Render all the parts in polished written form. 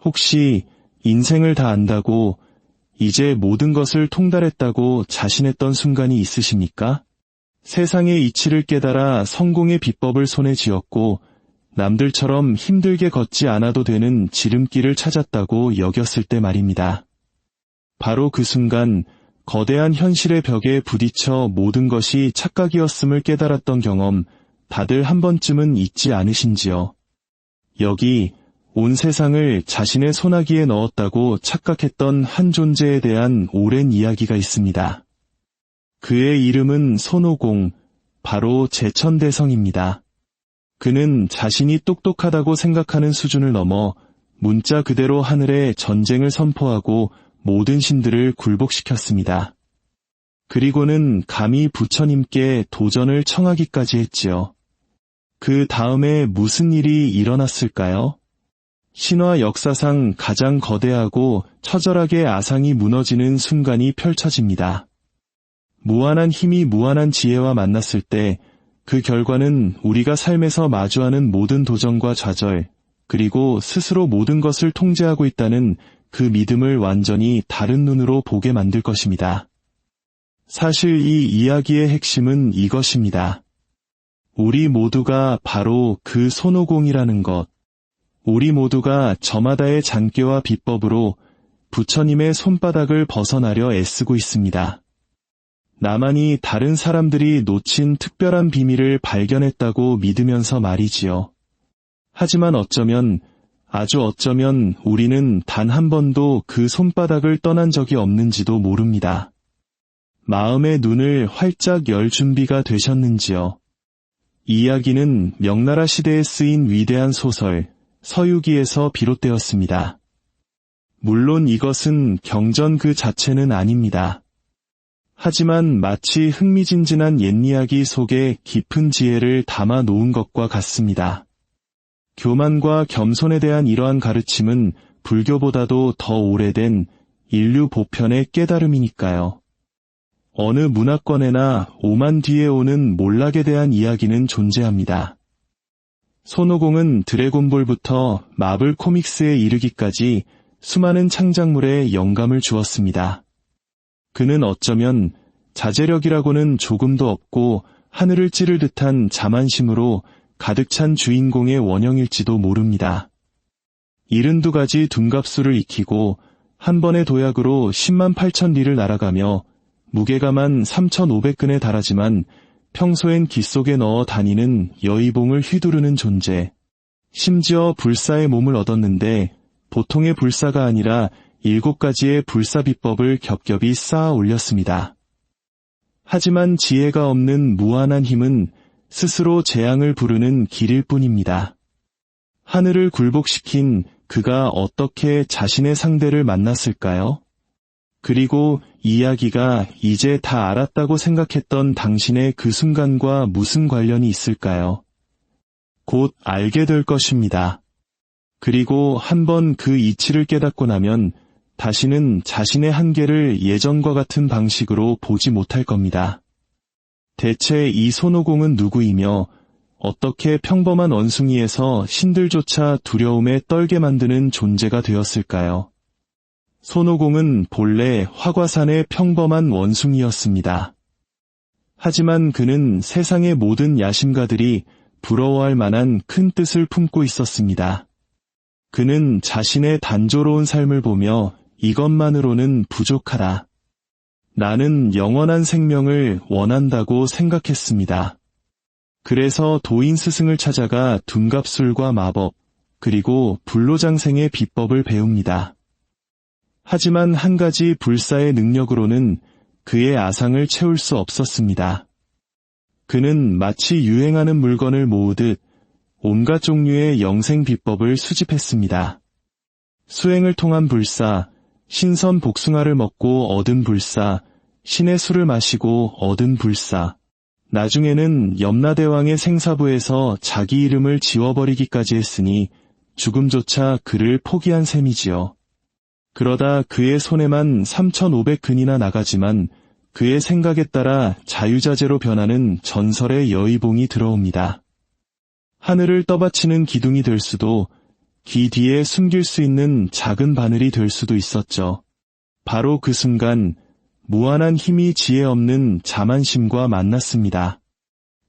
혹시 인생을 다 안다고 이제 모든 것을 통달했다고 자신했던 순간이 있으십니까? 세상의 이치를 깨달아 성공의 비법을 손에 쥐었고 남들처럼 힘들게 걷지 않아도 되는 지름길을 찾았다고 여겼을 때 말입니다. 바로 그 순간 거대한 현실의 벽에 부딪혀 모든 것이 착각이었음을 깨달았던 경험 다들 한 번쯤은 있지 않으신지요? 여기 온 세상을 자신의 소나기에 넣었다고 착각했던 한 존재에 대한 오랜 이야기가 있습니다. 그의 이름은 손오공, 바로 제천대성입니다. 그는 자신이 똑똑하다고 생각하는 수준을 넘어 문자 그대로 하늘에 전쟁을 선포하고 모든 신들을 굴복시켰습니다. 그리고는 감히 부처님께 도전을 청하기까지 했지요. 그 다음에 무슨 일이 일어났을까요? 신화 역사상 가장 거대하고 처절하게 아상이 무너지는 순간이 펼쳐집니다. 무한한 힘이 무한한 지혜와 만났을 때 그 결과는 우리가 삶에서 마주하는 모든 도전과 좌절, 그리고 스스로 모든 것을 통제하고 있다는 그 믿음을 완전히 다른 눈으로 보게 만들 것입니다. 사실 이 이야기의 핵심은 이것입니다. 우리 모두가 바로 그 손오공이라는 것. 우리 모두가 저마다의 장깨와 비법으로 부처님의 손바닥을 벗어나려 애쓰고 있습니다. 나만이 다른 사람들이 놓친 특별한 비밀을 발견했다고 믿으면서 말이지요. 하지만 어쩌면, 아주 어쩌면 우리는 단 한 번도 그 손바닥을 떠난 적이 없는지도 모릅니다. 마음의 눈을 활짝 열 준비가 되셨는지요? 이 이야기는 명나라 시대에 쓰인 위대한 소설 서유기에서 비롯되었습니다. 물론 이것은 경전 그 자체는 아닙니다. 하지만 마치 흥미진진한 옛이야기 속에 깊은 지혜를 담아 놓은 것과 같습니다. 교만과 겸손에 대한 이러한 가르침은 불교보다도 더 오래된 인류 보편의 깨달음이니까요. 어느 문화권에나 오만 뒤에 오는 몰락에 대한 이야기는 존재합니다. 손오공은 드래곤볼부터 마블 코믹스에 이르기까지 수많은 창작물에 영감을 주었습니다. 그는 어쩌면 자제력이라고는 조금도 없고 하늘을 찌를 듯한 자만심으로 가득 찬 주인공의 원형일지도 모릅니다. 72가지 둔갑수를 익히고 한 번의 도약으로 10만 8천 리를 날아가며 무게가만 3,500근에 달하지만 평소엔 깃 속에 넣어 다니는 여의봉을 휘두르는 존재. 심지어 불사의 몸을 얻었는데 보통의 불사가 아니라 7가지의 불사 비법을 겹겹이 쌓아 올렸습니다. 하지만 지혜가 없는 무한한 힘은 스스로 재앙을 부르는 길일 뿐입니다. 하늘을 굴복시킨 그가 어떻게 자신의 상대를 만났을까요? 그리고 이야기가 이제 다 알았다고 생각했던 당신의 그 순간과 무슨 관련이 있을까요? 곧 알게 될 것입니다. 그리고 한번 그 이치를 깨닫고 나면 다시는 자신의 한계를 예전과 같은 방식으로 보지 못할 겁니다. 대체 이 손오공은 누구이며 어떻게 평범한 원숭이에서 신들조차 두려움에 떨게 만드는 존재가 되었을까요? 손오공은 본래 화과산의 평범한 원숭이였습니다. 하지만 그는 세상의 모든 야심가들이 부러워할 만한 큰 뜻을 품고 있었습니다. 그는 자신의 단조로운 삶을 보며 이것만으로는 부족하다. 나는 영원한 생명을 원한다고 생각했습니다. 그래서 도인 스승을 찾아가 둔갑술과 마법, 그리고 불로장생의 비법을 배웁니다. 하지만 한 가지 불사의 능력으로는 그의 아상을 채울 수 없었습니다. 그는 마치 유행하는 물건을 모으듯 온갖 종류의 영생 비법을 수집했습니다. 수행을 통한 불사, 신선 복숭아를 먹고 얻은 불사, 신의 술을 마시고 얻은 불사, 나중에는 염라대왕의 생사부에서 자기 이름을 지워버리기까지 했으니 죽음조차 그를 포기한 셈이지요. 그러다 그의 손에만 3,500근이나 나가지만 그의 생각에 따라 자유자재로 변하는 전설의 여의봉이 들어옵니다. 하늘을 떠받치는 기둥이 될 수도, 귀 뒤에 숨길 수 있는 작은 바늘이 될 수도 있었죠. 바로 그 순간 무한한 힘이 지혜 없는 자만심과 만났습니다.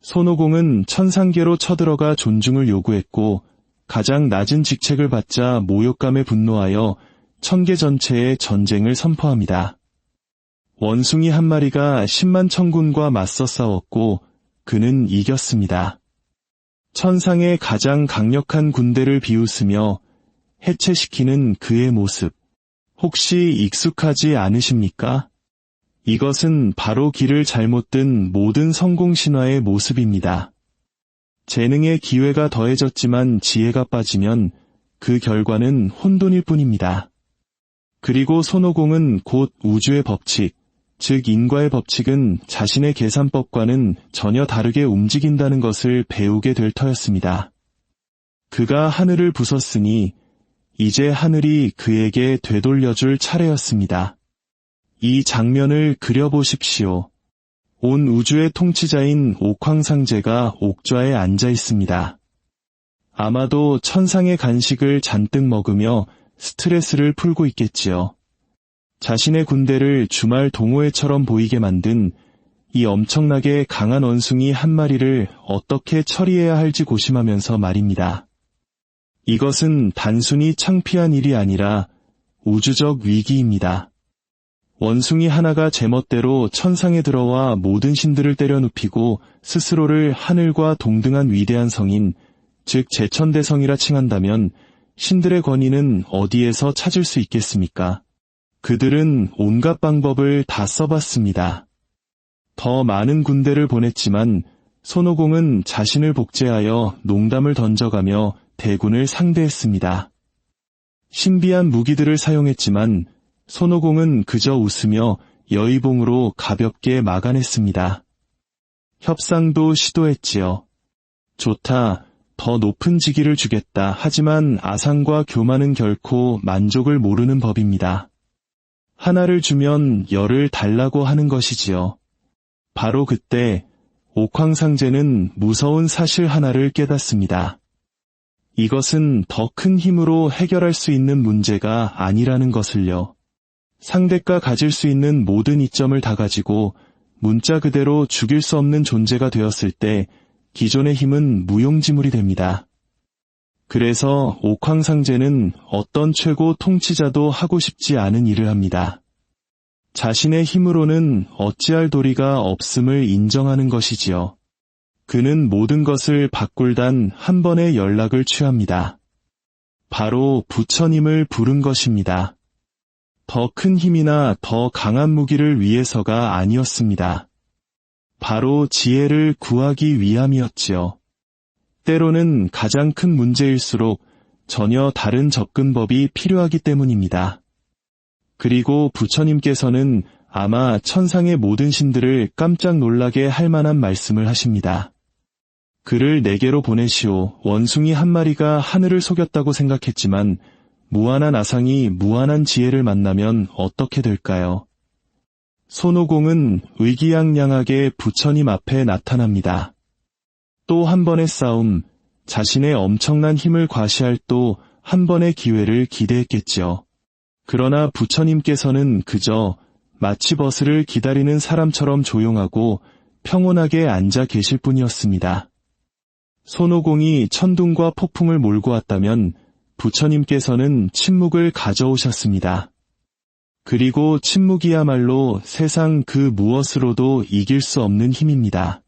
손오공은 천상계로 쳐들어가 존중을 요구했고 가장 낮은 직책을 받자 모욕감에 분노하여 천계 전체에 전쟁을 선포합니다. 원숭이 한 마리가 10만 천군과 맞서 싸웠고 그는 이겼습니다. 천상의 가장 강력한 군대를 비웃으며 해체시키는 그의 모습, 혹시 익숙하지 않으십니까? 이것은 바로 길을 잘못 든 모든 성공 신화의 모습입니다. 재능에 기회가 더해졌지만 지혜가 빠지면 그 결과는 혼돈일 뿐입니다. 그리고 손오공은 곧 우주의 법칙, 즉 인과의 법칙은 자신의 계산법과는 전혀 다르게 움직인다는 것을 배우게 될 터였습니다. 그가 하늘을 부쉈으니 이제 하늘이 그에게 되돌려줄 차례였습니다. 이 장면을 그려보십시오. 온 우주의 통치자인 옥황상제가 옥좌에 앉아 있습니다. 아마도 천상의 간식을 잔뜩 먹으며 스트레스를 풀고 있겠지요. 자신의 군대를 주말 동호회처럼 보이게 만든 이 엄청나게 강한 원숭이 한 마리를 어떻게 처리해야 할지 고심하면서 말입니다. 이것은 단순히 창피한 일이 아니라 우주적 위기입니다. 원숭이 하나가 제멋대로 천상에 들어와 모든 신들을 때려눕히고 스스로를 하늘과 동등한 위대한 성인, 즉 제천대성이라 칭한다면 신들의 권위는 어디에서 찾을 수 있겠습니까? 그들은 온갖 방법을 다 써봤습니다. 더 많은 군대를 보냈지만 손오공은 자신을 복제하여 농담을 던져가며 대군을 상대했습니다. 신비한 무기들을 사용했지만 손오공은 그저 웃으며 여의봉으로 가볍게 막아냈습니다. 협상도 시도했지요. 좋다, 더 높은 직위를 주겠다. 하지만 아상과 교만은 결코 만족을 모르는 법입니다. 하나를 주면 열을 달라고 하는 것이지요. 바로 그때 옥황상제는 무서운 사실 하나를 깨닫습니다. 이것은 더 큰 힘으로 해결할 수 있는 문제가 아니라는 것을요. 상대가 가질 수 있는 모든 이점을 다 가지고 문자 그대로 죽일 수 없는 존재가 되었을 때 기존의 힘은 무용지물이 됩니다. 그래서 옥황상제는 어떤 최고 통치자도 하고 싶지 않은 일을 합니다. 자신의 힘으로는 어찌할 도리가 없음을 인정하는 것이지요. 그는 모든 것을 바꿀단 한 번의 연락을 취합니다. 바로 부처님을 부른 것입니다. 더 큰 힘이나 더 강한 무기를 위해서가 아니었습니다. 바로 지혜를 구하기 위함이었지요. 때로는 가장 큰 문제일수록 전혀 다른 접근법이 필요하기 때문입니다. 그리고 부처님께서는 아마 천상의 모든 신들을 깜짝 놀라게 할 만한 말씀을 하십니다. 그를 내게로 보내시오. 원숭이 한 마리가 하늘을 속였다고 생각했지만 무한한 아상이 무한한 지혜를 만나면 어떻게 될까요? 손오공은 의기양양하게 부처님 앞에 나타납니다. 또 한 번의 싸움, 자신의 엄청난 힘을 과시할 또 한 번의 기회를 기대했겠지요. 그러나 부처님께서는 그저 마치 버스를 기다리는 사람처럼 조용하고 평온하게 앉아 계실 뿐이었습니다. 손오공이 천둥과 폭풍을 몰고 왔다면 부처님께서는 침묵을 가져오셨습니다. 그리고 침묵이야말로 세상 그 무엇으로도 이길 수 없는 힘입니다.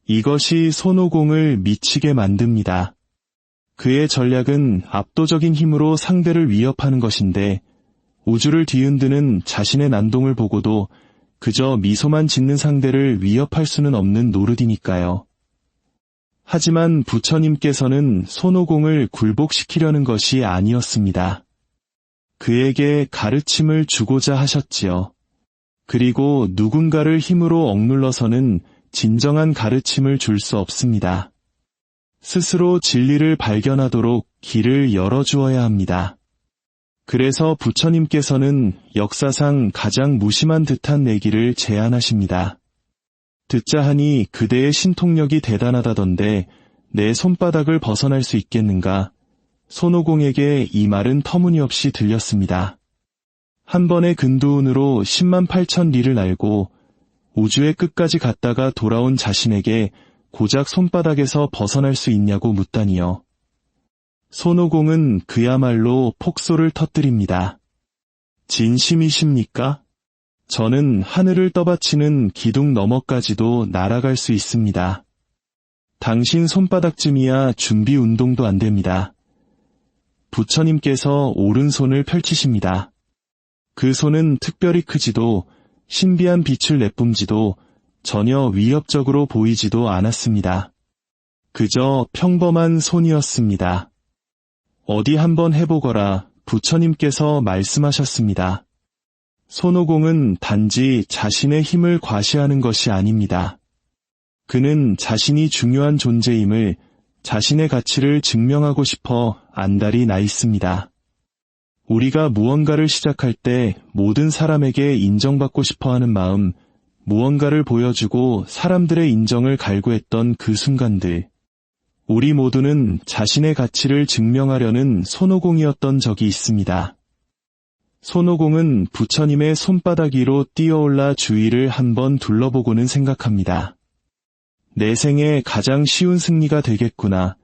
이것이 손오공을 미치게 만듭니다. 그의 전략은 압도적인 힘으로 상대를 위협하는 것인데 우주를 뒤흔드는 자신의 난동을 보고도 그저 미소만 짓는 상대를 위협할 수는 없는 노릇이니까요. 하지만 부처님께서는 손오공을 굴복시키려는 것이 아니었습니다. 그에게 가르침을 주고자 하셨지요. 그리고 누군가를 힘으로 억눌러서는 진정한 가르침을 줄 수 없습니다. 스스로 진리를 발견하도록 길을 열어주어야 합니다. 그래서 부처님께서는 역사상 가장 무심한 듯한 내기를 제안하십니다. 듣자 하니 그대의 신통력이 대단하다던데 내 손바닥을 벗어날 수 있겠는가? 손오공에게 이 말은 터무니없이 들렸습니다. 한 번의 근두운으로 10만 8천 리를 날고 우주의 끝까지 갔다가 돌아온 자신에게 고작 손바닥에서 벗어날 수 있냐고 묻다니요. 손오공은 그야말로 폭소를 터뜨립니다. 진심이십니까? 저는 하늘을 떠받치는 기둥 너머까지도 날아갈 수 있습니다. 당신 손바닥쯤이야 준비 운동도 안 됩니다. 부처님께서 오른손을 펼치십니다. 그 손은 특별히 크지도 신비한 빛을 내뿜지도 전혀 위협적으로 보이지도 않았습니다. 그저 평범한 손이었습니다. 어디 한번 해보거라 부처님께서 말씀하셨습니다. 손오공은 단지 자신의 힘을 과시하는 것이 아닙니다. 그는 자신이 중요한 존재임을, 자신의 가치를 증명하고 싶어 안달이 나 있습니다. 우리가 무언가를 시작할 때 모든 사람에게 인정받고 싶어하는 마음, 무언가를 보여주고 사람들의 인정을 갈구했던 그 순간들, 우리 모두는 자신의 가치를 증명하려는 손오공이었던 적이 있습니다. 손오공은 부처님의 손바닥 위로 뛰어올라 주위를 한번 둘러보고는 생각합니다. 내 생에 가장 쉬운 승리가 되겠구나.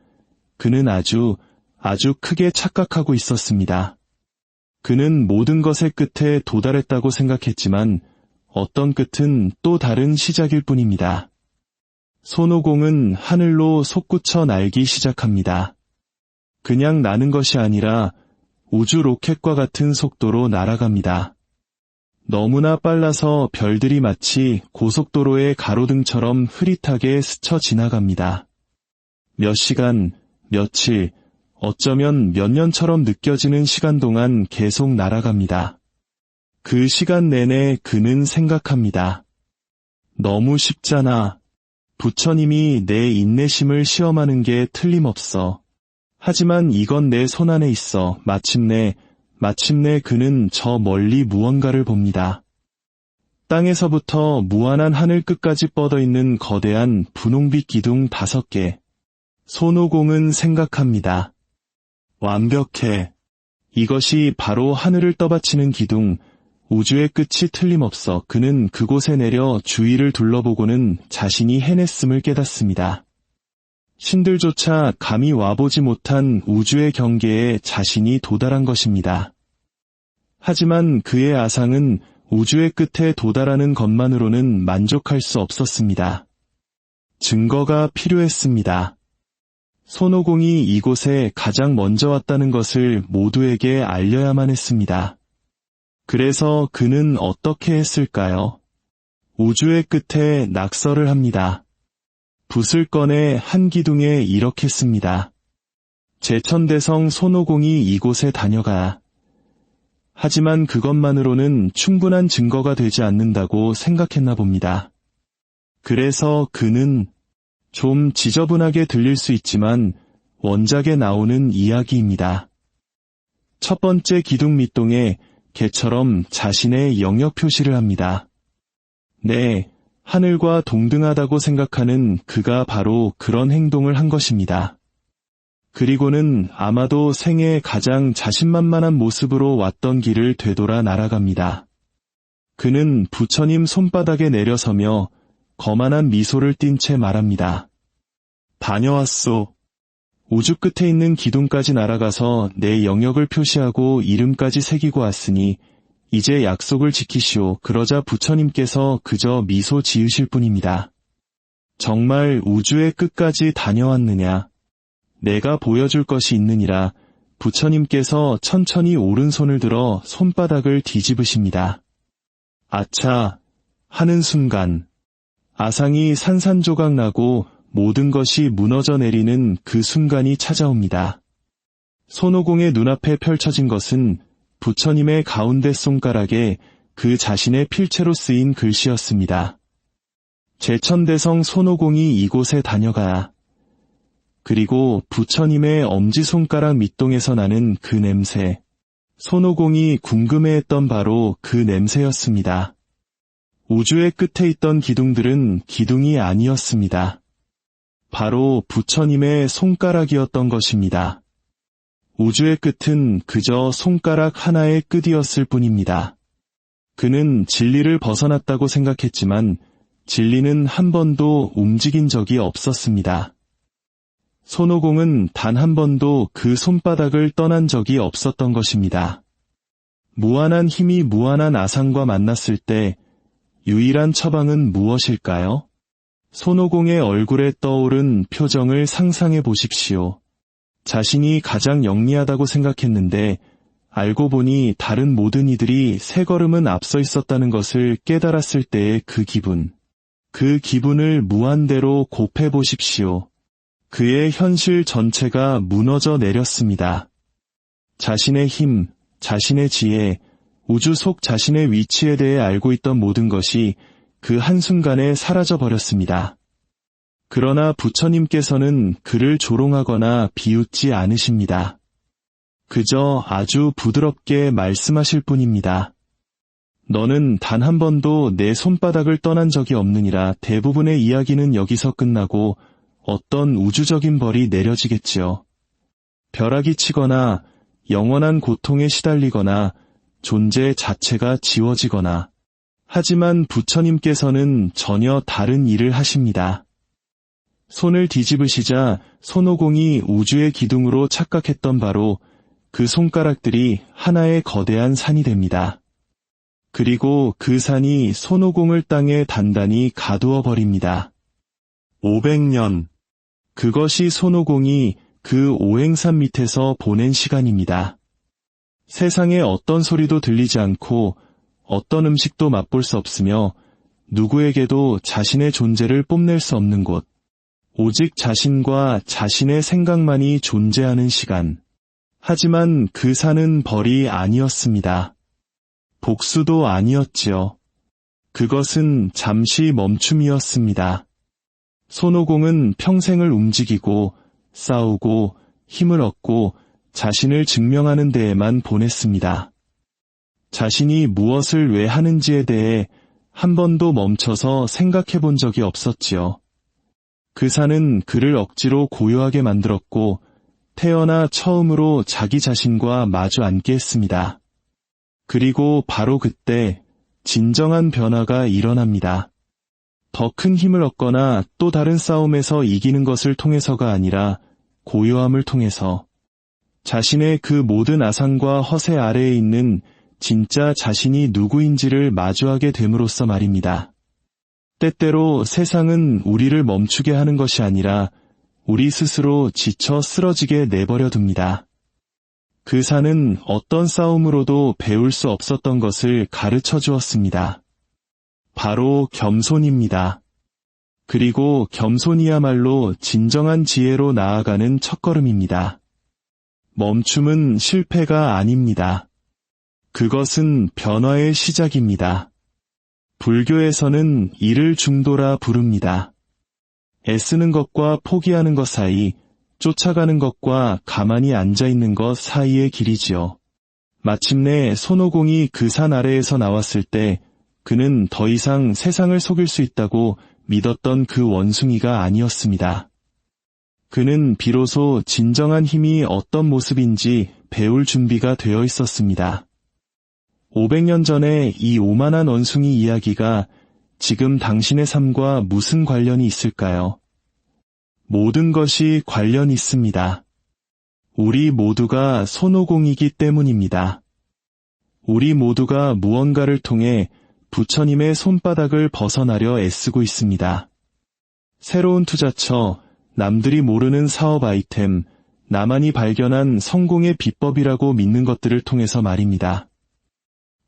그는 아주 크게 착각하고 있었습니다. 그는 모든 것의 끝에 도달했다고 생각했지만 어떤 끝은 또 다른 시작일 뿐입니다. 손오공은 하늘로 솟구쳐 날기 시작합니다. 그냥 나는 것이 아니라 우주 로켓과 같은 속도로 날아갑니다. 너무나 빨라서 별들이 마치 고속도로의 가로등처럼 흐릿하게 스쳐 지나갑니다. 몇 시간, 며칠, 어쩌면 몇 년처럼 느껴지는 시간 동안 계속 날아갑니다. 그 시간 내내 그는 생각합니다. 너무 쉽잖아. 부처님이 내 인내심을 시험하는 게 틀림없어. 하지만 이건 내 손안에 있어. 마침내 그는 저 멀리 무언가를 봅니다. 땅에서부터 무한한 하늘 끝까지 뻗어있는 거대한 분홍빛 기둥 5개. 손오공은 생각합니다. 완벽해. 이것이 바로 하늘을 떠받치는 기둥, 우주의 끝이 틀림없어. 그는 그곳에 내려 주위를 둘러보고는 자신이 해냈음을 깨닫습니다. 신들조차 감히 와보지 못한 우주의 경계에 자신이 도달한 것입니다. 하지만 그의 아상은 우주의 끝에 도달하는 것만으로는 만족할 수 없었습니다. 증거가 필요했습니다. 손오공이 이곳에 가장 먼저 왔다는 것을 모두에게 알려야만 했습니다. 그래서 그는 어떻게 했을까요? 우주의 끝에 낙서를 합니다. 붓을 꺼내 한 기둥에 이렇게 씁니다. 제천대성 손오공이 이곳에 다녀가. 하지만 그것만으로는 충분한 증거가 되지 않는다고 생각했나 봅니다. 그래서 그는 좀 지저분하게 들릴 수 있지만 원작에 나오는 이야기입니다. 첫 번째 기둥 밑동에 개처럼 자신의 영역 표시를 합니다. 네, 하늘과 동등하다고 생각하는 그가 바로 그런 행동을 한 것입니다. 그리고는 아마도 생애 가장 자신만만한 모습으로 왔던 길을 되돌아 날아갑니다. 그는 부처님 손바닥에 내려서며 거만한 미소를 띤 채 말합니다. 다녀왔소. 우주 끝에 있는 기둥까지 날아가서 내 영역을 표시하고 이름까지 새기고 왔으니 이제 약속을 지키시오. 그러자 부처님께서 그저 미소 지으실 뿐입니다. 정말 우주의 끝까지 다녀왔느냐? 내가 보여줄 것이 있느니라. 부처님께서 천천히 오른손을 들어 손바닥을 뒤집으십니다. 아차! 하는 순간 아상이 산산조각 나고 모든 것이 무너져 내리는 그 순간이 찾아옵니다. 손오공의 눈앞에 펼쳐진 것은 부처님의 가운데 손가락에 그 자신의 필체로 쓰인 글씨였습니다. 제천대성 손오공이 이곳에 다녀가. 그리고 부처님의 엄지손가락 밑동에서 나는 그 냄새. 손오공이 궁금해했던 바로 그 냄새였습니다. 우주의 끝에 있던 기둥들은 기둥이 아니었습니다. 바로 부처님의 손가락이었던 것입니다. 우주의 끝은 그저 손가락 하나의 끝이었을 뿐입니다. 그는 진리를 벗어났다고 생각했지만 진리는 한 번도 움직인 적이 없었습니다. 손오공은 단 한 번도 그 손바닥을 떠난 적이 없었던 것입니다. 무한한 힘이 무한한 아상과 만났을 때 유일한 처방은 무엇일까요? 손오공의 얼굴에 떠오른 표정을 상상해 보십시오. 자신이 가장 영리하다고 생각했는데 알고 보니 다른 모든 이들이 세 걸음은 앞서 있었다는 것을 깨달았을 때의 그 기분을 무한대로 곱해 보십시오. 그의 현실 전체가 무너져 내렸습니다. 자신의 힘, 자신의 지혜, 우주 속 자신의 위치에 대해 알고 있던 모든 것이 그 한순간에 사라져 버렸습니다. 그러나 부처님께서는 그를 조롱하거나 비웃지 않으십니다. 그저 아주 부드럽게 말씀하실 뿐입니다. 너는 단 한 번도 내 손바닥을 떠난 적이 없느니라. 대부분의 이야기는 여기서 끝나고 어떤 우주적인 벌이 내려지겠지요. 벼락이 치거나 영원한 고통에 시달리거나 존재 자체가 지워지거나. 하지만 부처님께서는 전혀 다른 일을 하십니다. 손을 뒤집으시자 손오공이 우주의 기둥으로 착각했던 바로 그 손가락들이 하나의 거대한 산이 됩니다. 그리고 그 산이 손오공을 땅에 단단히 가두어 버립니다. 500년. 그것이 손오공이 그 오행산 밑에서 보낸 시간입니다. 세상에 어떤 소리도 들리지 않고 어떤 음식도 맛볼 수 없으며 누구에게도 자신의 존재를 뽐낼 수 없는 곳. 오직 자신과 자신의 생각만이 존재하는 시간. 하지만 그 산은 벌이 아니었습니다. 복수도 아니었지요. 그것은 잠시 멈춤이었습니다. 손오공은 평생을 움직이고 싸우고 힘을 얻고 자신을 증명하는 데에만 보냈습니다. 자신이 무엇을 왜 하는지에 대해 한 번도 멈춰서 생각해 본 적이 없었지요. 그 산은 그를 억지로 고요하게 만들었고 태어나 처음으로 자기 자신과 마주 앉게 했습니다. 그리고 바로 그때 진정한 변화가 일어납니다. 더 큰 힘을 얻거나 또 다른 싸움에서 이기는 것을 통해서가 아니라 고요함을 통해서 자신의 그 모든 아상과 허세 아래에 있는 진짜 자신이 누구인지를 마주하게 됨으로써 말입니다. 때때로 세상은 우리를 멈추게 하는 것이 아니라 우리 스스로 지쳐 쓰러지게 내버려 둡니다. 그 산은 어떤 싸움으로도 배울 수 없었던 것을 가르쳐 주었습니다. 바로 겸손입니다. 그리고 겸손이야말로 진정한 지혜로 나아가는 첫걸음입니다. 멈춤은 실패가 아닙니다. 그것은 변화의 시작입니다. 불교에서는 이를 중도라 부릅니다. 애쓰는 것과 포기하는 것 사이, 쫓아가는 것과 가만히 앉아있는 것 사이의 길이지요. 마침내 손오공이 그 산 아래에서 나왔을 때 그는 더 이상 세상을 속일 수 있다고 믿었던 그 원숭이가 아니었습니다. 그는 비로소 진정한 힘이 어떤 모습인지 배울 준비가 되어 있었습니다. 500년 전에 이 오만한 원숭이 이야기가 지금 당신의 삶과 무슨 관련이 있을까요? 모든 것이 관련 있습니다. 우리 모두가 손오공이기 때문입니다. 우리 모두가 무언가를 통해 부처님의 손바닥을 벗어나려 애쓰고 있습니다. 새로운 투자처, 남들이 모르는 사업 아이템, 나만이 발견한 성공의 비법이라고 믿는 것들을 통해서 말입니다.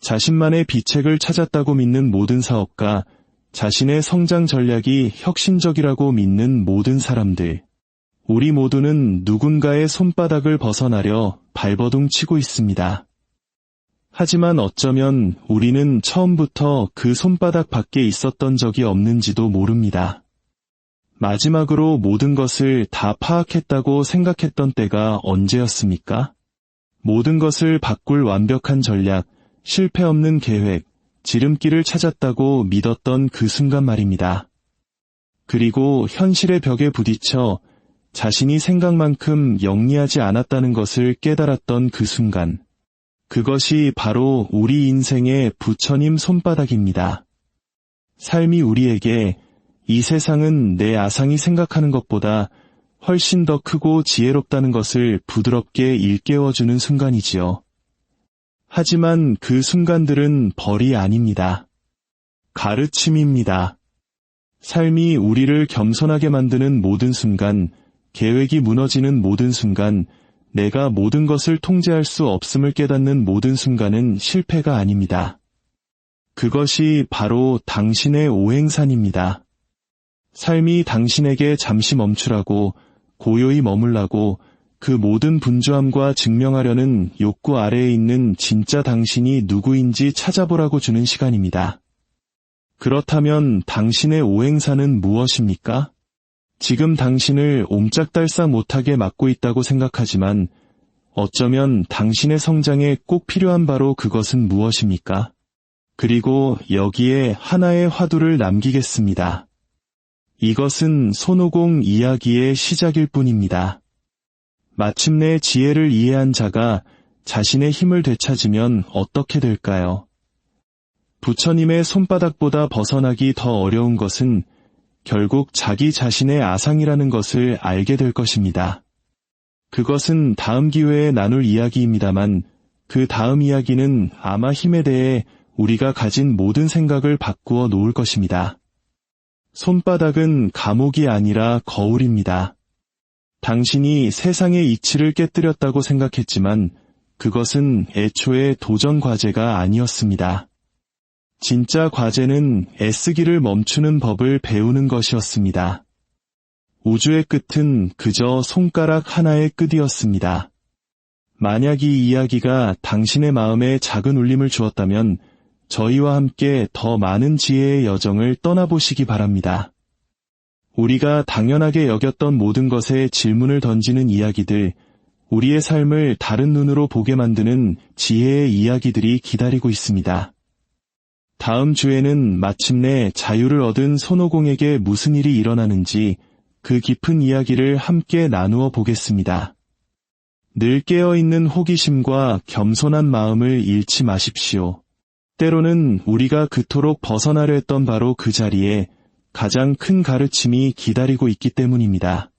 자신만의 비책을 찾았다고 믿는 모든 사업가, 자신의 성장 전략이 혁신적이라고 믿는 모든 사람들, 우리 모두는 누군가의 손바닥을 벗어나려 발버둥 치고 있습니다. 하지만 어쩌면 우리는 처음부터 그 손바닥 밖에 있었던 적이 없는지도 모릅니다. 마지막으로 모든 것을 다 파악했다고 생각했던 때가 언제였습니까? 모든 것을 바꿀 완벽한 전략, 실패 없는 계획, 지름길을 찾았다고 믿었던 그 순간 말입니다. 그리고 현실의 벽에 부딪혀 자신이 생각만큼 영리하지 않았다는 것을 깨달았던 그 순간, 그것이 바로 우리 인생의 부처님 손바닥입니다. 삶이 우리에게 이 세상은 내 아상이 생각하는 것보다 훨씬 더 크고 지혜롭다는 것을 부드럽게 일깨워주는 순간이지요. 하지만 그 순간들은 벌이 아닙니다. 가르침입니다. 삶이 우리를 겸손하게 만드는 모든 순간, 계획이 무너지는 모든 순간, 내가 모든 것을 통제할 수 없음을 깨닫는 모든 순간은 실패가 아닙니다. 그것이 바로 당신의 오행산입니다. 삶이 당신에게 잠시 멈추라고, 고요히 머물라고, 그 모든 분주함과 증명하려는 욕구 아래에 있는 진짜 당신이 누구인지 찾아보라고 주는 시간입니다. 그렇다면 당신의 오행산은 무엇입니까? 지금 당신을 옴짝달싹 못하게 막고 있다고 생각하지만 어쩌면 당신의 성장에 꼭 필요한 바로 그것은 무엇입니까? 그리고 여기에 하나의 화두를 남기겠습니다. 이것은 손오공 이야기의 시작일 뿐입니다. 마침내 지혜를 이해한 자가 자신의 힘을 되찾으면 어떻게 될까요? 부처님의 손바닥보다 벗어나기 더 어려운 것은 결국 자기 자신의 아상이라는 것을 알게 될 것입니다. 그것은 다음 기회에 나눌 이야기입니다만 그 다음 이야기는 아마 힘에 대해 우리가 가진 모든 생각을 바꾸어 놓을 것입니다. 손바닥은 감옥이 아니라 거울입니다. 당신이 세상의 이치를 깨뜨렸다고 생각했지만 그것은 애초에 도전 과제가 아니었습니다. 진짜 과제는 애쓰기를 멈추는 법을 배우는 것이었습니다. 우주의 끝은 그저 손가락 하나의 끝이었습니다. 만약 이 이야기가 당신의 마음에 작은 울림을 주었다면 저희와 함께 더 많은 지혜의 여정을 떠나보시기 바랍니다. 우리가 당연하게 여겼던 모든 것에 질문을 던지는 이야기들, 우리의 삶을 다른 눈으로 보게 만드는 지혜의 이야기들이 기다리고 있습니다. 다음 주에는 마침내 자유를 얻은 손오공에게 무슨 일이 일어나는지 그 깊은 이야기를 함께 나누어 보겠습니다. 늘 깨어있는 호기심과 겸손한 마음을 잃지 마십시오. 때로는 우리가 그토록 벗어나려 했던 바로 그 자리에 가장 큰 가르침이 기다리고 있기 때문입니다.